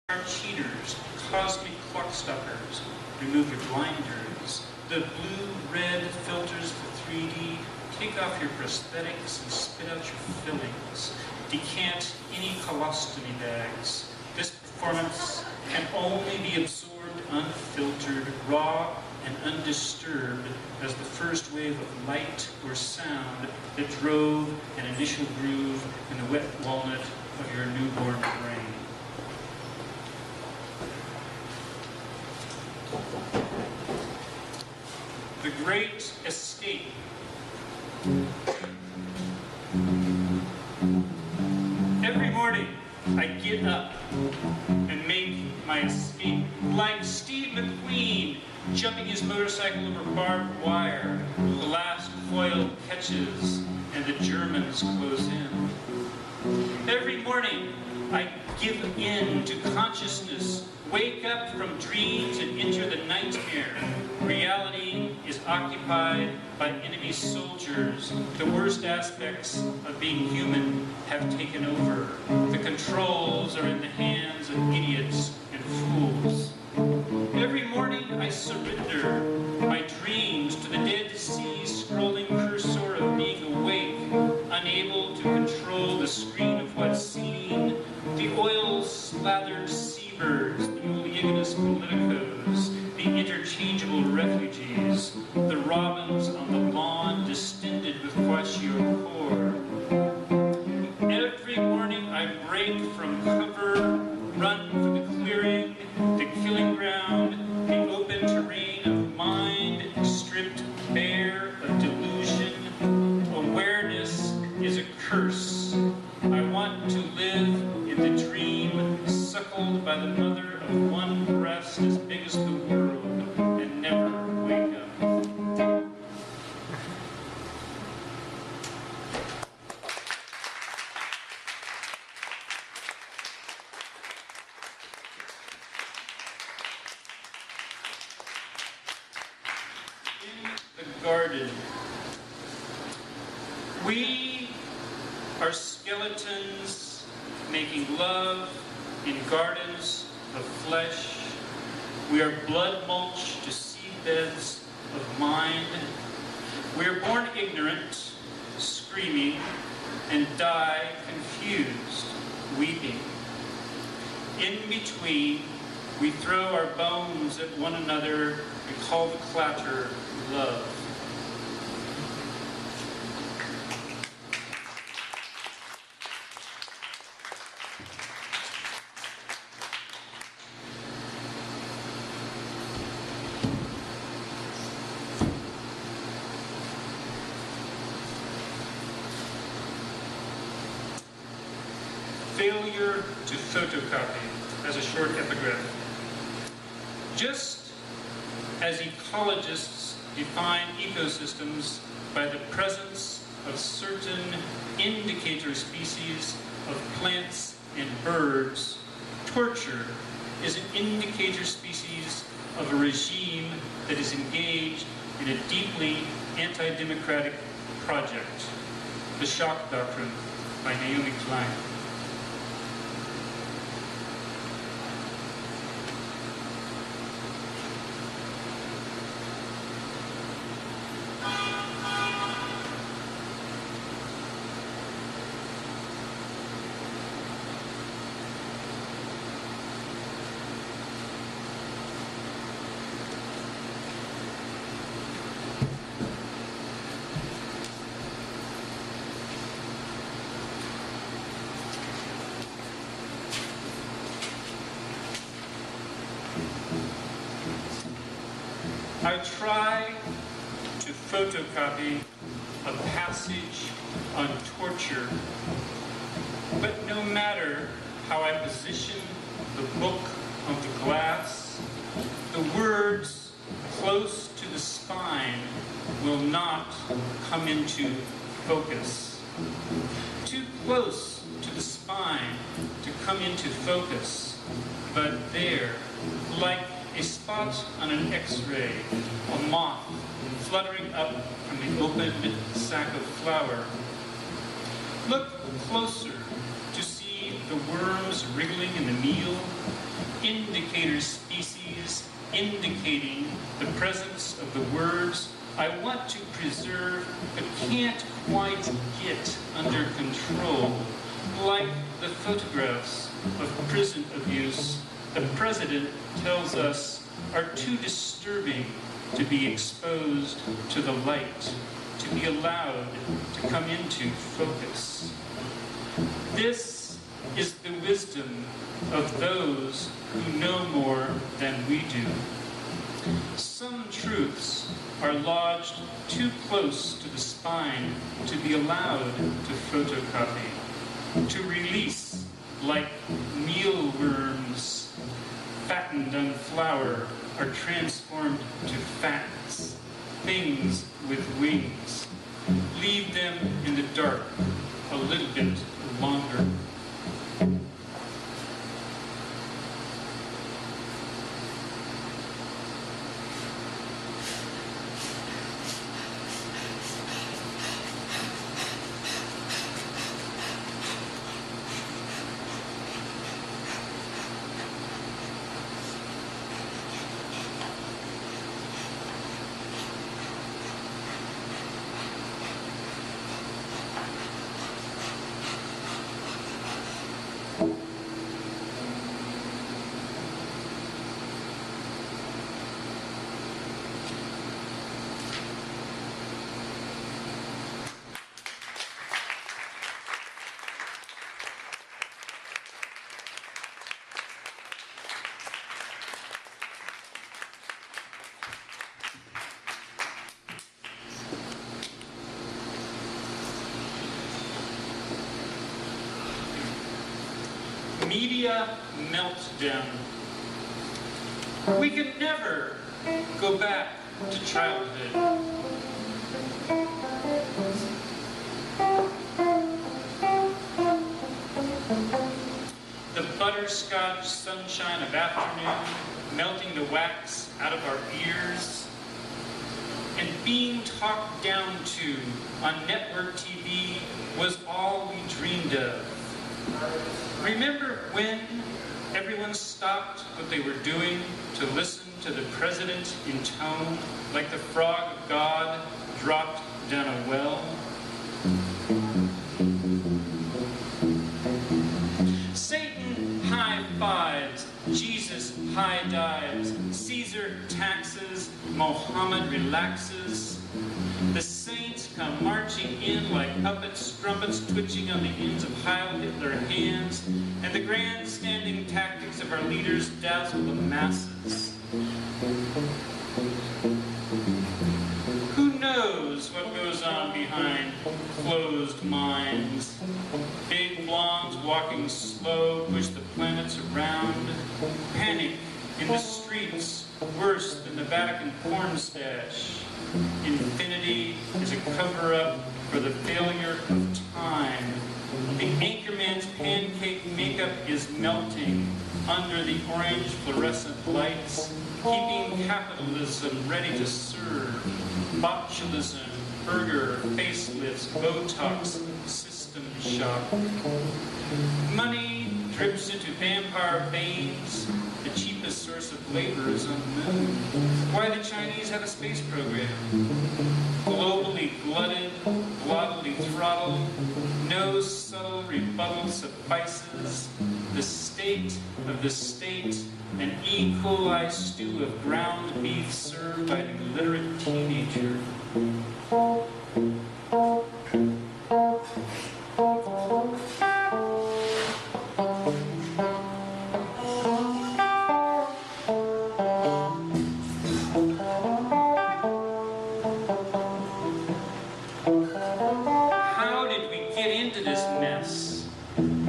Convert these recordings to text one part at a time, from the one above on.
are cheaters, cosmic clockstoppers, remove your blinders, the blue-red filters for 3D, take off your prosthetics and spit out your fillings, decant any colostomy bags. This performance can only be absorbed unfiltered, raw, and undisturbed as the first wave of light or sound that drove an initial groove in the wet walnut of your newborn brain. The Great Escape. Every morning, I get up and make my escape like Steve McQueen jumping his motorcycle over barbed wire. The last foil catches and the Germans close in. Every morning, I give in to consciousness, wake up from dreams and enter the nightmare. Reality is occupied by enemy soldiers. The worst aspects of being human have taken over. The controls are in the hands of idiots and fools. Every morning I surrender my dreams to the dead sea scrolling cursor of being awake, unable to control the screen of what's seen, the oil-slathered seabirds, the oleaginous politicos, the interchangeable refugees, the robins on the lawn distended with kwashiorkor. Every morning I break from cover, run for the clearing, the killing ground, the open terrain of mind stripped bare of delusion. Awareness is a curse. I want to live in the dream, suckled by the mother of one breast as big as the world, and never wake up. In the garden, we are skeletons making love in gardens of flesh. We are blood mulch to seedbeds of mind. We are born ignorant, screaming, and die confused, weeping. In between, we throw our bones at one another and call the clatter love. Failure to photocopy as a short epigraph. Just as ecologists define ecosystems by the presence of certain indicator species of plants and birds, torture is an indicator species of a regime that is engaged in a deeply anti-democratic project. The Shock Doctrine by Naomi Klein. I try to photocopy a passage on torture, but no matter how I position the book on the glass, the words close to the spine will not come into focus. Too close to the spine to come into focus, but there, like a spot on an X-ray, a moth fluttering up from the opened sack of flour. Look closer to see the worms wriggling in the meal, indicator species indicating the presence of the words I want to preserve but can't quite get under control, like the photographs of prison abuse the president tells us are too disturbing to be exposed to the light, to be allowed to come into focus. This is the wisdom of those who know more than we do. Some truths are lodged too close to the spine to be allowed to photocopy, to release like mealworms fattened on flour are transformed to fats, things with wings. Leave them in the dark a little bit longer. Media meltdown. We can never go back to childhood. The butterscotch sunshine of afternoon, melting the wax out of our ears, and being talked down to on network TV was all we dreamed of. Remember when everyone stopped what they were doing to listen to the president intone like the frog of God dropped down a well? Satan high fives, Jesus high dives, Caesar taxes, Mohammed relaxes. The saints come marching in like puppets, strumpets twitching on the ends of Heil Hitler hands, and the grandstanding tactics of our leaders dazzle the masses. Who knows what goes on behind closed minds? Big blondes walking slow push the planets around. Panic in the streets, worse than the Vatican porn stash. Infinity is a cover-up for the failure of time. The anchorman's pancake makeup is melting under the orange fluorescent lights, keeping capitalism ready to serve. Botulism, burger, facelifts, Botox, system shock. Money drips into vampire veins. The cheapest source of labor is on the moon. Why the Chinese have a space program? Globally glutted, glottally throttled, no subtle rebuttal suffices. The state of the state, an E. coli stew of ground beef served by an illiterate teenager.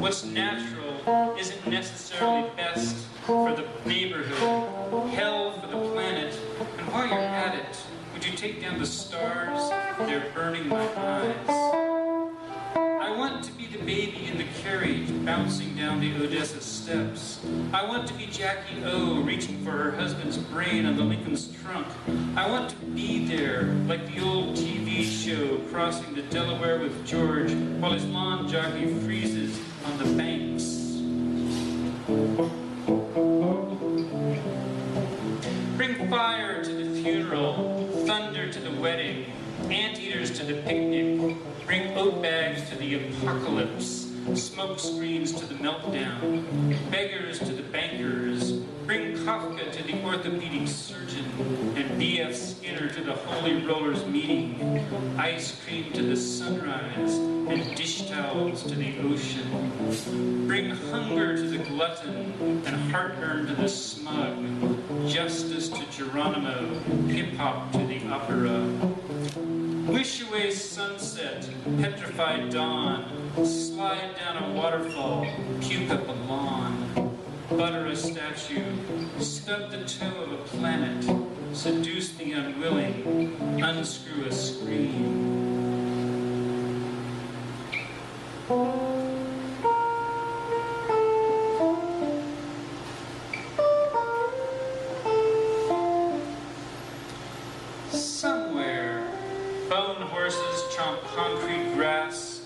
What's natural isn't necessarily best for the neighborhood, hell for the planet. And while you're at it, would you take down the stars? They're burning my eyes. I want to be the baby in the carriage bouncing down the Odessa steps. I want to be Jackie O reaching for her husband's brain on the Lincoln's trunk. I want to be there like the old TV show crossing the Delaware with George while his lawn jockey freezes on the banks. tote bags to the apocalypse, smoke screens to the meltdown, beggars to the bankers, bring Kafka to the orthopedic surgeon, and B.F. Skinner to the Holy Rollers meeting, ice cream to the sunrise, and dish towels to the ocean. Bring hunger to the glutton, and heartburn to the smug, justice to Geronimo, hip-hop to the opera. Wish away sunset, petrified dawn, slide down a waterfall, puke up a lawn, butter a statue, stub the toe of a planet, seduce the unwilling, unscrew a screen. Somewhere, bone horses chomp concrete grass.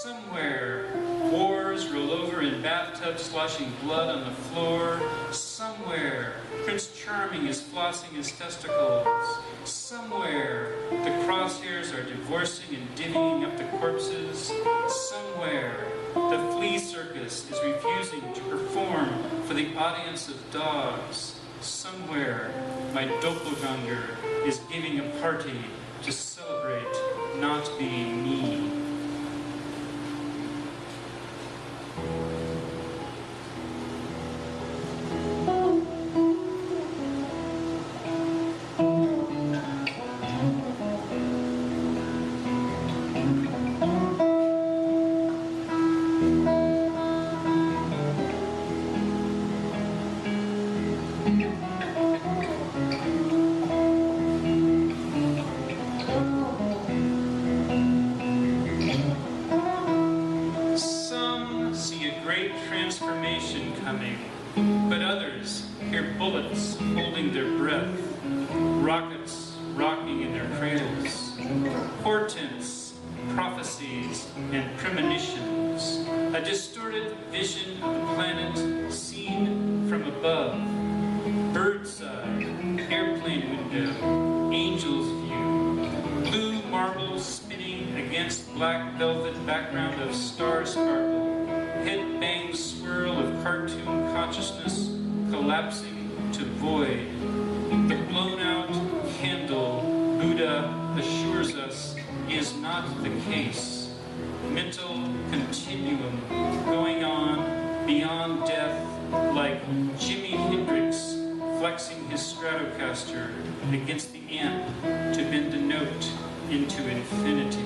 Somewhere, wars roll over in bathtubs sloshing blood on the floor. Somewhere, Prince Charming is flossing his testicles. Somewhere, the crosshairs are divorcing and divvying up the corpses. Somewhere, the flea circus is refusing to perform for the audience of dogs. Somewhere, my doppelganger is giving a party to celebrate not being me. Transformation coming, but others hear bullets holding their breath, rockets rocking in their cradles, portents, prophecies, and premonitions, a distorted vision of the planet seen from above, bird's eye, airplane window, angel's view, blue marble spinning against black velvet background of star sparkle, head-bang swirl of cartoon consciousness collapsing to void. The blown-out candle, Buddha assures us, is not the case. Mental continuum going on beyond death, like Jimi Hendrix flexing his Stratocaster against the amp to bend a note into infinity.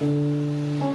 Thank you.